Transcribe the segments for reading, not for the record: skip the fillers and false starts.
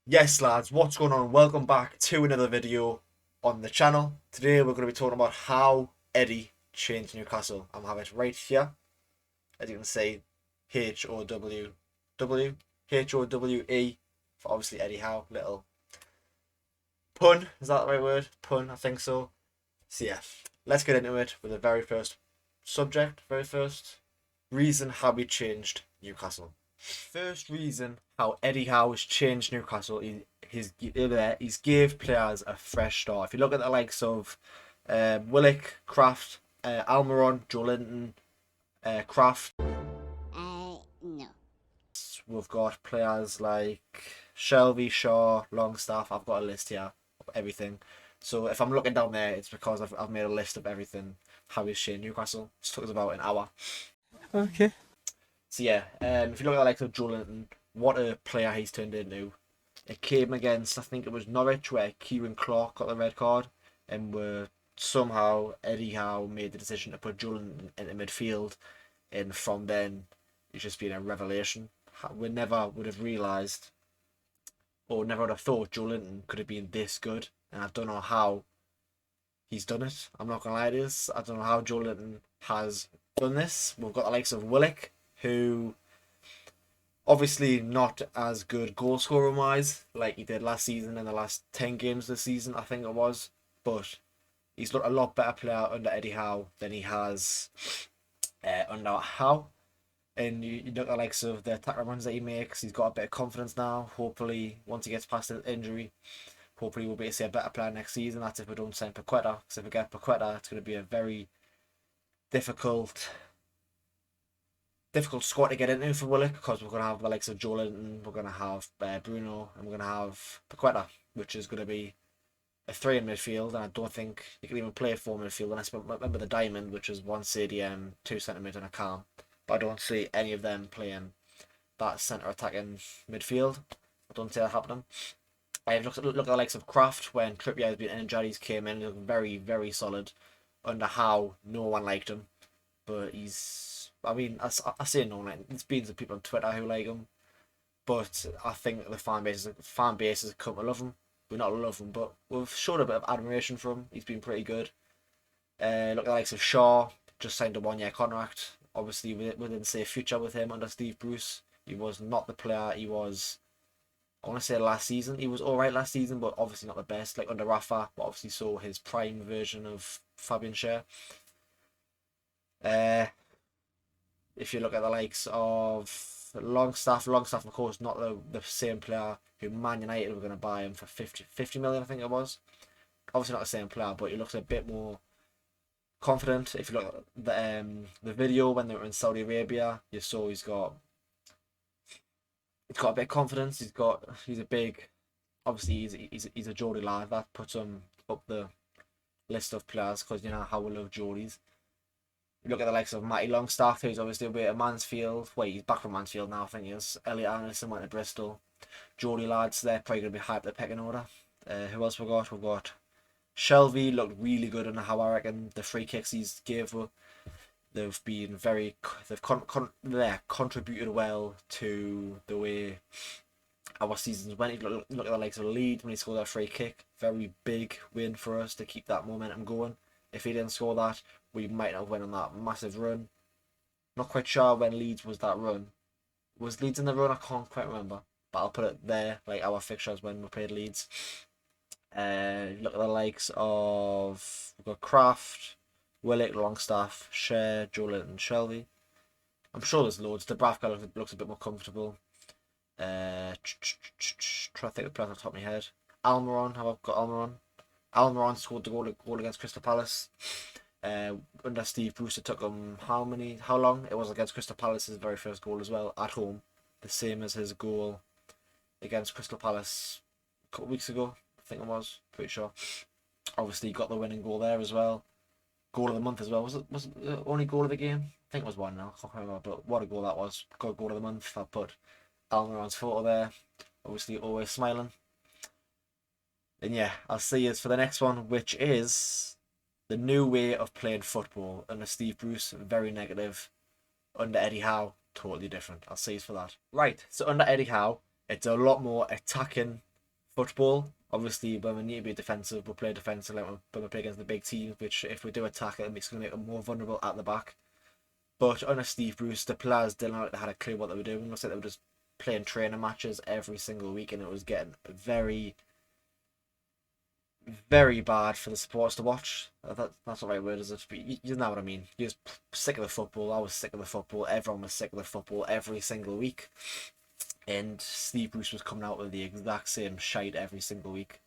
Yes lads, what's going on? Welcome back to another video on the channel. Today we're going to be talking about how Eddie changed Newcastle. I'm having it right here. As you can see, H-O-W-W, H-O-W-E, for obviously Eddie Howe. Little pun, is that the right word? Pun, I think so. So yeah, let's get into it with the very first subject, very first reason how he changed Newcastle. First reason how Eddie Howe has changed Newcastle, he's gave players a fresh start. If you look at the likes of Willock, Kraft, Almiron, Joe Linton, Kraft, No. we've got players like Shelby, Shaw, Longstaff. I've got a list here of everything. So if I'm looking down there, it's because I've made a list of everything. How he's changed Newcastle. It took us about an hour. Okay. So yeah, if you look at the likes of Joe Linton, what a player he's turned into. It came against, I think it was Norwich, where Kieran Clark got the red card, and were somehow Eddie Howe made the decision to put Joe Linton into midfield, and from then it's just been a revelation. We never would have realised, or never would have thought Joe Linton could have been this good, and I don't know how he's done it. I'm not gonna lie to this. I don't know how Joe Linton has done this. We've got the likes of Willock, who obviously not as good goal scoring wise like he did last season in the last 10 games this season, I think it was. But he's looked a lot better player under Eddie Howe than he has under Howe. And you look at the likes of the attack runs that he makes, he's got a bit of confidence now. Hopefully, once he gets past the injury, hopefully we'll be able to see a better player next season. That's if we don't sign Paqueta. Because if we get Paqueta, it's going to be a very difficult squad to get into for Willock, because we're going to have the likes of Joe Linton, we're going to have Bruno, and we're going to have Paqueta, which is going to be a three in midfield. And I don't think you can even play a four midfield unless remember the diamond, which is one CDM, two centre mid, and a calm. But I don't see any of them playing that centre attacking midfield. I don't see that happening. Look at the likes of Kraft when Trippier has been injured. He's came in, looked very, very solid. Under Howe, no one liked him, but I mean, I say no, like, there's been some people on Twitter who like him, but I think the fan base has come to love him. We're not love him, but we've showed a bit of admiration for him. He's been pretty good. Look at the likes of Shaw, just signed a 1 year contract. Obviously, we didn't see a future with him under Steve Bruce. He was not the player he was. I want to say last season. He was all right last season, but obviously not the best. Like under Rafa, but obviously saw his prime version of Fabian Schär. Uh, if you look at the likes of Longstaff of course not the same player who Man United were going to buy him for 50 million, I think it was. Obviously not the same player, but he looks a bit more confident. If you look at the video when they were in Saudi Arabia, you saw he's got a bit of confidence. He's a big, obviously he's a Geordie lad. That puts him up the list of players, because you know how we love Geordies. You look at the likes of Matty Longstaff, who's obviously away at Mansfield. Wait, he's back from Mansfield now, I think he is. Elliot Anderson went to Bristol. Geordie lads, they're probably going to be high up the pecking order. Who else we got? We've got Shelby, looked really good in how I reckon the free kicks he's gave were. They've been very, contributed well to the way our seasons went. Look at the likes of Leeds when he scored that free kick. Very big win for us to keep that momentum going. If he didn't score that, we might not have went on that massive run. Not quite sure when Leeds was that run. Was Leeds in the run? I can't quite remember. But I'll put it there, like our fixtures when we played Leeds. Look at the likes of, we've got Kraft, Willock, Longstaff, Schär, Joe Linton, Shelby. I'm sure there's loads. Dubravka looks a bit more comfortable. Try to think of the players off the top of my head. Almiron, how I've got Almiron. Almiron scored the goal against Crystal Palace. Under Steve Bruce, it took him how long? It was against Crystal Palace's very first goal as well, at home. The same as his goal against Crystal Palace a couple of weeks ago, I think it was, pretty sure. Obviously, he got the winning goal there as well. Goal of the month as well. Was it the only goal of the game? I think it was one now, I can't remember, but what a goal that was. Got goal of the month. I put Almiron's photo there. Obviously, always smiling. And yeah, I'll see you for the next one, which is the new way of playing football. Under Steve Bruce, very negative. Under Eddie Howe, totally different. I'll see you for that. Right, so under Eddie Howe, it's a lot more attacking football. Obviously, when we need to be defensive, we'll play defensive like when we play against the big teams, which if we do attack it, it's going to make them more vulnerable at the back. But under Steve Bruce, the players didn't look like they had a clue what they were doing. It looks like they were just playing training matches every single week, and it was getting very, very bad for the supporters to watch. That's the right word, is it? But you know what I mean. You're just sick of the football. I was sick of the football. Everyone was sick of the football every single week. And Steve Bruce was coming out with the exact same shite every single week,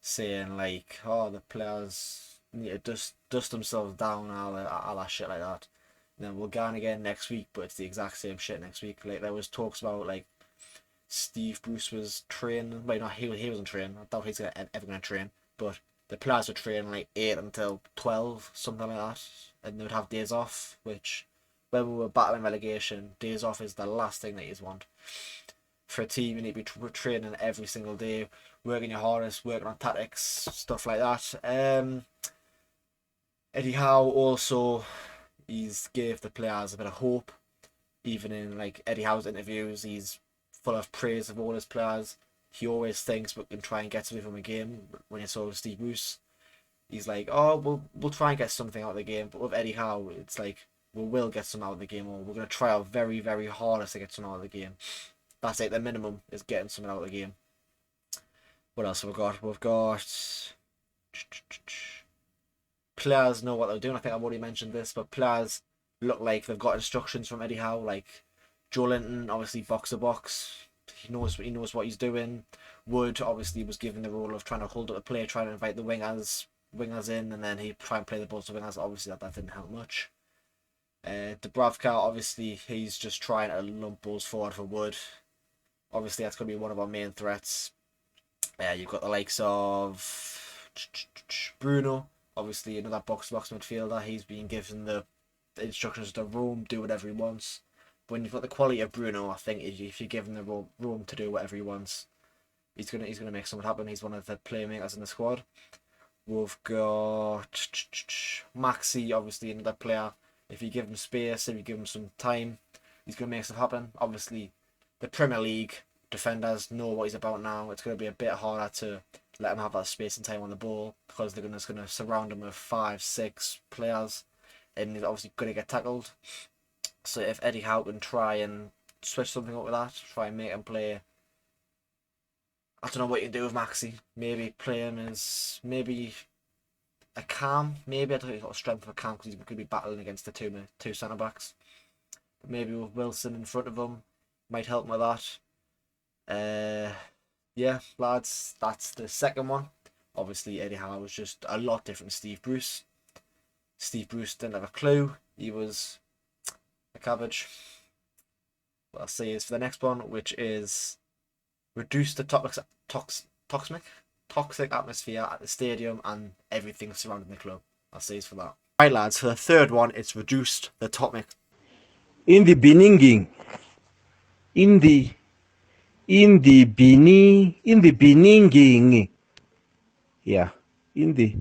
saying like, "Oh, the players need to dust themselves down," all that shit like that. And then we'll go on again next week, but it's the exact same shit next week. Like there was talks about like Steve Bruce was training. Wait, no, he wasn't training. I doubt he's ever gonna train. But the players were training like 8 until 12, something like that, and they would have days off. Which, when we were battling relegation, days off is the last thing that you want. For a team, you need to be training every single day, working your hardest, working on tactics, stuff like that. Eddie Howe also, he's gave the players a bit of hope. Even in like Eddie Howe's interviews, he's full of praise of all his players. He always thinks we can try and get something from a game. When you saw Steve Bruce, he's like, "Oh, we'll try and get something out of the game." But with Eddie Howe, it's like we will get some out of the game, or we're gonna try our very, very hardest to get some out of the game. That's like the minimum, is getting something out of the game. What else have we got? We've got players know what they're doing. I think I've already mentioned this, but players look like they've got instructions from Eddie Howe. Like Joe Linton, obviously box to box. He knows what he's doing. Wood obviously was given the role of trying to hold up the play, trying to invite the wingers in, and then he try and play the ball to wingers. Obviously that didn't help much. Dubravka, obviously he's just trying to lump balls forward for Wood. Obviously that's going to be one of our main threats. You've got the likes of Bruno, obviously another box-to-box midfielder. He's been given the instructions to roam, do whatever he wants. But when you've got the quality of Bruno, I think if you give him the room to do whatever he wants, he's gonna make something happen. He's one of the playmakers in the squad. We've got Maxi, obviously another player. If you give him space, if you give him some time, he's gonna make stuff happen. Obviously, the Premier League defenders know what he's about now. It's going to be a bit harder to let him have that space and time on the ball, because they're just going to surround him with 5-6 players, and he's obviously going to get tackled. So if Eddie Howe can try and switch something up with that, try and make him play, I don't know what you can do with Maxi. Maybe play him as maybe a cam. Maybe I don't think he's got the strength of a cam, because he's going to be battling against the two centre backs. But maybe with Wilson in front of him might help him with that. Yeah, lads, that's the second one. Obviously, Eddie Howe was just a lot different to Steve Bruce. Steve Bruce didn't have a clue. He was a cabbage. What I'll say is for the next one, which is reduce the toxic atmosphere at the stadium and everything surrounding the club. I'll say is for that. Right, lads, for the third one, it's reduced the toxic. In the beginning, in the beginning, yeah, in the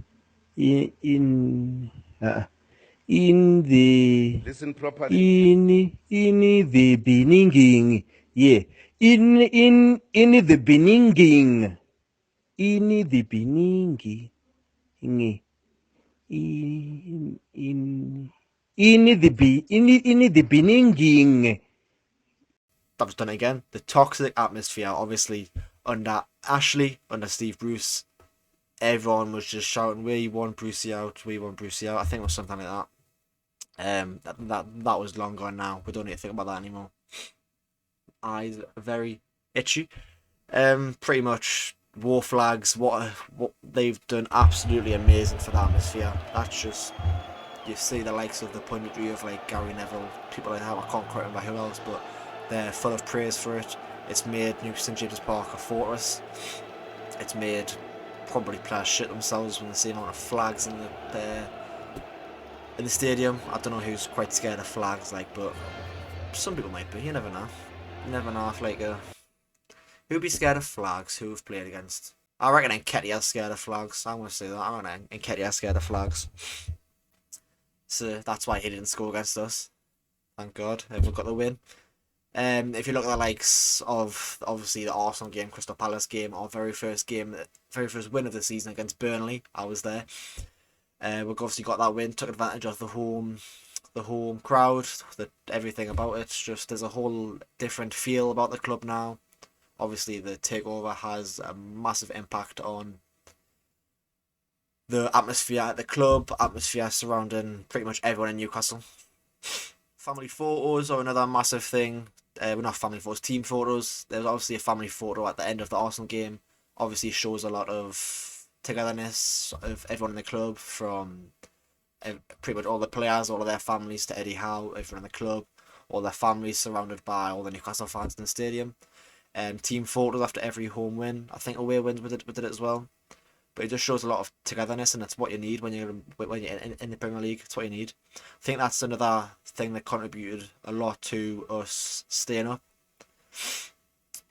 Listen properly. in the beginning, yeah, in the beginning, in the beginning, in the beginning. That was done again. The toxic atmosphere, obviously, under Ashley, under Steve Bruce, everyone was just shouting, "We want Brucey out, we want Brucey out." I think it was something like that. That was long gone now. We don't need to think about that anymore. Eyes are very itchy. Pretty much war flags. What they've done, absolutely amazing for the atmosphere. That's just, you see the likes of the punditry of like Gary Neville, people like that. I can't quite remember who else, but they're full of praise for it. It's made Newcastle St James Park a fortress. It's made probably players shit themselves when they see a lot of flags in the stadium. I don't know who's quite scared of flags, like, but some people might be. You never know. You never know if like who'd be scared of flags? Who've played against? I reckon Nketiah's scared of flags. I'm gonna say that. I reckon Nketiah's scared of flags. So that's why he didn't score against us. Thank God. Everyone got the win. If you look at the likes of obviously the Arsenal game, Crystal Palace game, our very first win of the season against Burnley, I was there. We've obviously got that win, took advantage of the home crowd, everything about it. Just there's a whole different feel about the club now. Obviously, the takeover has a massive impact on the atmosphere at the club, atmosphere surrounding pretty much everyone in Newcastle. Family photos are another massive thing. Well, not family photos, team photos. There was obviously a family photo at the end of the Arsenal game. Obviously shows a lot of togetherness of everyone in the club, from pretty much all the players, all of their families, to Eddie Howe, everyone in the club, all their families surrounded by all the Newcastle fans in the stadium. Team photos after every home win. I think away wins with it as well. But it just shows a lot of togetherness, and that's what you need when you're in the Premier League. It's what you need. I think that's another thing that contributed a lot to us staying up.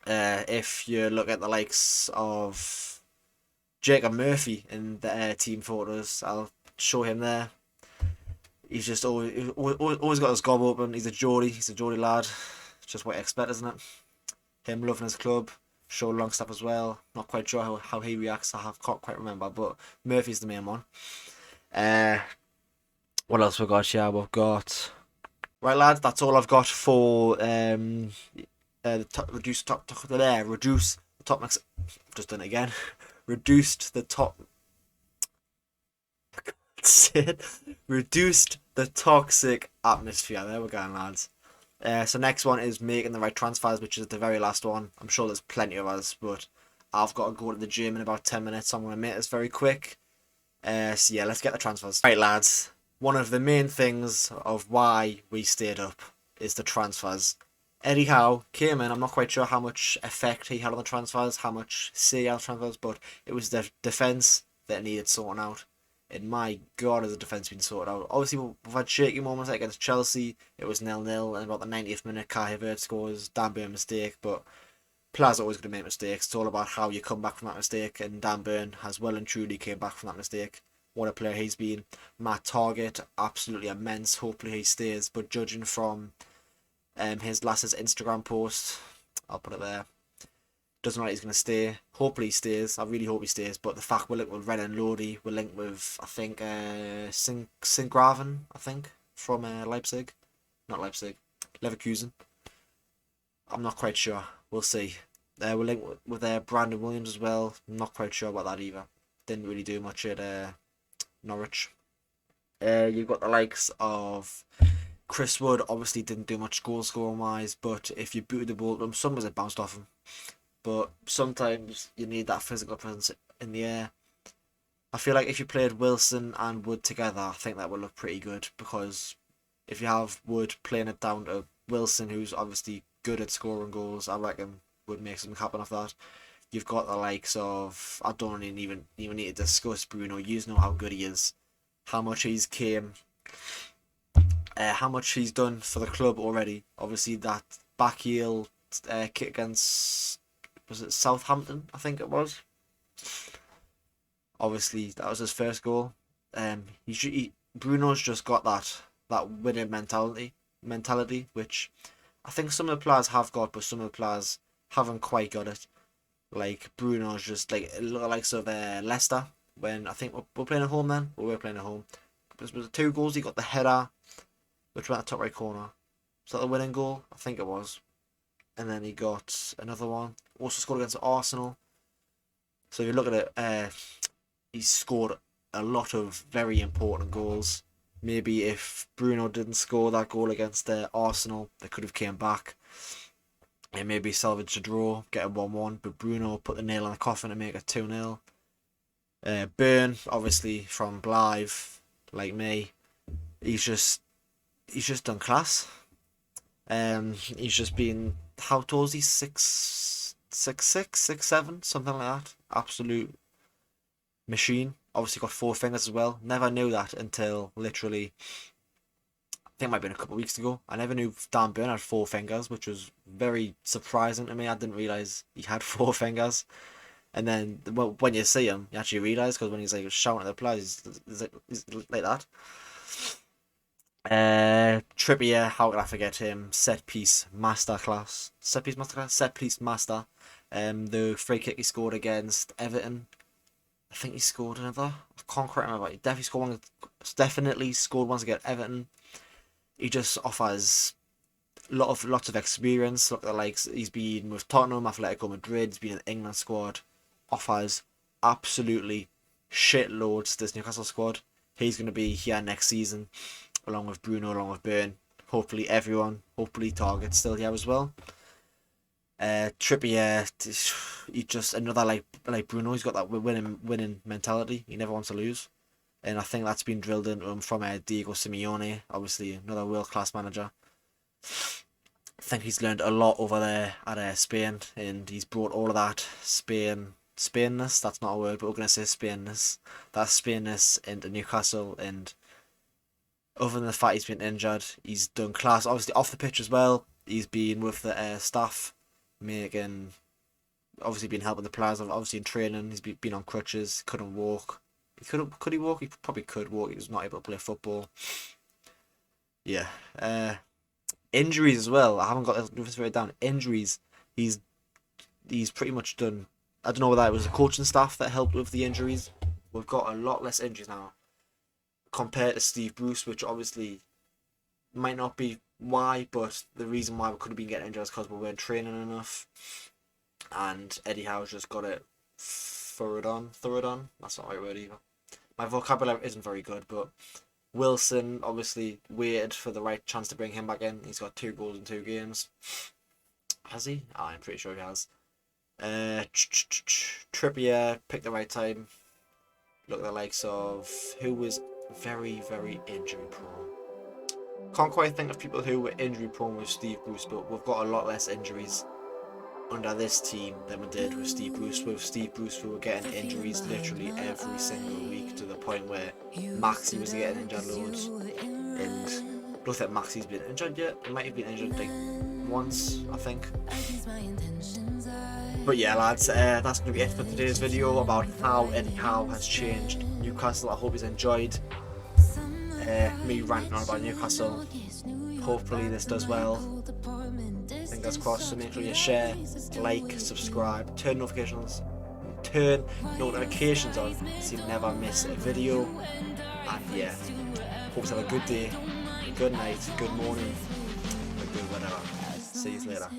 If you look at the likes of Jacob Murphy in the team photos, I'll show him there. He's just always got his gob open. He's a Geordie lad. It's just what you expect, isn't it? Him loving his club. Show Longstaff as well. Not quite sure how he reacts. Can't quite remember, but Murphy's the main one. What else we got? Yeah, we've got. Right, lads. That's all I've got for reduce the top max. Just done it again. Reduced the top. Reduced the toxic atmosphere. There we're going, lads. So next one is making the right transfers, which is the very last one. I'm sure there's plenty of us, but I've got to go to the gym in about 10 minutes, so I'm going to make this very quick. So yeah, let's get the transfers. Right, lads. One of the main things of why we stayed up is the transfers. Eddie Howe came in. I'm not quite sure how much effect he had on the transfers, how much say he had on the transfers, but it was the defence that needed sorting out. And my God, has the defence been sorted out? Obviously, we've had shaky moments like against Chelsea. It was 0-0, and about the 90th minute, Kai Havertz scores. Dan Burn mistake, but players are always going to make mistakes. It's all about how you come back from that mistake, and Dan Burn has well and truly came back from that mistake. What a player he's been. Matt Target, absolutely immense. Hopefully he stays, but judging from his last Instagram post, I'll put it there, doesn't look like he's going to stay. Hopefully he stays. I really hope he stays. But the fact we're linked with Ren and Lodi, we're linked with, I think, Sint-Graven, I think, from Leipzig. Not Leipzig. Leverkusen. I'm not quite sure. We'll see. We're linked with Brandon Williams as well. I'm not quite sure about that either. Didn't really do much at Norwich. You've got the likes of Chris Wood. Obviously didn't do much goal scoring wise, but if you booted the ball, some was it bounced off him. But sometimes you need that physical presence in the air. I feel like if you played Wilson and Wood together, I think that would look pretty good, because if you have Wood playing it down to Wilson, who's obviously good at scoring goals, I reckon would make something happen off that. You've got the likes of, I don't even need to discuss Bruno. You know how good he is, how much he's done for the club already. Obviously that back heel kick against, was it Southampton? I think it was. Obviously, that was his first goal. Bruno's just got that winning mentality, which I think some of the players have got, but some of the players haven't quite got it. Like Bruno's just like likes of Leicester, when I think we're playing at home then. We were playing at home. It was 2 goals. He got the header, which went at the top right corner. Was that the winning goal? I think it was. And then he got another one. Also scored against Arsenal. So if you look at it, he's scored a lot of very important goals. Maybe if Bruno didn't score that goal against Arsenal, they could have came back and maybe salvaged a draw, get a 1-1. But Bruno put the nail in the coffin and make it 2-0. Burn, obviously from Blythe, like me, he's just done class. He's just been, how tall is he? 6'6", 6'7", something like that. Absolute machine. Obviously got 4 fingers as well. Never knew that until literally, I think it might have been a couple of weeks ago. I never knew Dan Burn had 4 fingers, which was very surprising to me. I didn't realise he had 4 fingers. And then when you see him, you actually realise, because when he's like shouting at the players, he's like that. Trippier, how could I forget him? Set piece master. The free kick he scored against Everton. I think he scored another. I can't quite remember. He definitely scored once against Everton. He just offers lots of experience. Look at the likes. He's been with Tottenham, Atletico Madrid. He's been in the England squad. Offers absolutely shitloads to this Newcastle squad. He's going to be here next season, along with Bruno, along with Burn. Hopefully everyone. Hopefully Target's still here as well. Trippier, he's just another like Bruno. He's got that winning mentality. He never wants to lose, and I think that's been drilled into him from Diego Simeone. Obviously, another world class manager. I think he's learned a lot over there at Spain, and he's brought all of that Spainness. That's not a word, but we're gonna say Spainness. That Spainness into Newcastle, and other than the fact he's been injured, he's done class. Obviously off the pitch as well. He's been with the staff. Obviously been helping the players, obviously in training. He's been on crutches, couldn't walk. Could he walk? He probably could walk. He was not able to play football. Yeah. Injuries as well. I haven't got this written down. Injuries. He's pretty much done. I don't know whether it was the coaching staff that helped with the injuries. We've got a lot less injuries now compared to Steve Bruce, which obviously might not be why, but the reason why we couldn't been getting injured is because we weren't training enough, and Eddie Howe's just got it thorough on. That's not the right word either. My vocabulary isn't very good, but Wilson obviously waited for the right chance to bring him back in. He's got 2 goals in 2 games. Has he? I'm pretty sure he has. Trippier picked the right time. Look at the likes of who was very, very injury prone. Can't quite think of people who were injury prone with Steve Bruce, but we've got a lot less injuries under this team than we did with Steve Bruce. With Steve Bruce, we were getting injuries literally every single week, to the point where Maxi was getting injured loads. And I don't think Maxi's been injured yet. He might have been injured like once, I think. But yeah, lads, that's going to be it for today's video about how Eddie Howe has changed Newcastle. I hope you've enjoyed me ranting on about Newcastle. Hopefully this does well. Fingers crossed. So make sure you share, like, subscribe, turn notifications on so you never miss a video. And yeah, hope you have a good day, a good night, a good morning, a good whatever. See you later.